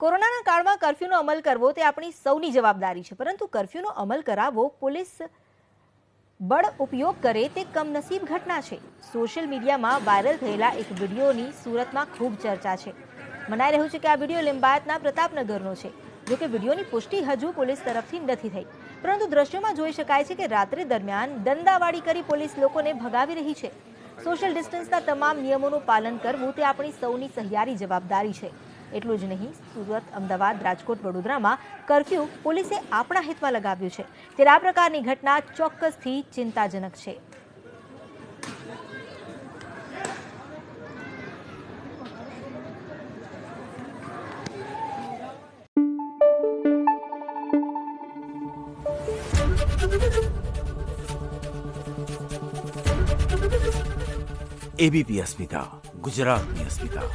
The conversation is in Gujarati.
કોરોનાના કાળમાં કર્ફ્યુનો અમલ કરવો તે આપણી સૌની જવાબદારી છે, પરંતુ કર્ફ્યુનો અમલ કરાવવો પોલીસ બળ ઉપયોગ કરે તે કમનસીબ ઘટના છે। સોશિયલ મીડિયામાં વાયરલ થયેલા એક વિડીયોની સુરતમાં ખૂબ ચર્ચા છે। મનાઈ રહ્યું છે કે આ વિડીયો લિંબાયતના પ્રતાપનગરનો છે। જો કે વિડીયોની પુષ્ટિ હજુ પોલીસ તરફથી નથી થઈ, પરંતુ દ્રશ્યોમાં જોઈ શકાય છે કે રાત્રિ દરમિયાન દંડાવાળી કરી પોલીસ લોકોને ભગાવી રહી છે। સોશિયલ ડિસ્ટન્સના તમામ નિયમોનું પાલન કરવું તે આપણી સૌની સહિયારી જવાબદારી છે। એટલું જ નહીં, સુરત, અમદાવાદ, રાજકોટ, વડોદરામાં કર્ફ્યુ પોલીસે આપણા હિતમાં લગાવ્યું છે, ત્યારે આ પ્રકારની ઘટના ચોક્કસથી ચિંતાજનક છે। એબીપી અસ્મિતા, ગુજરાતની અસ્મિતા।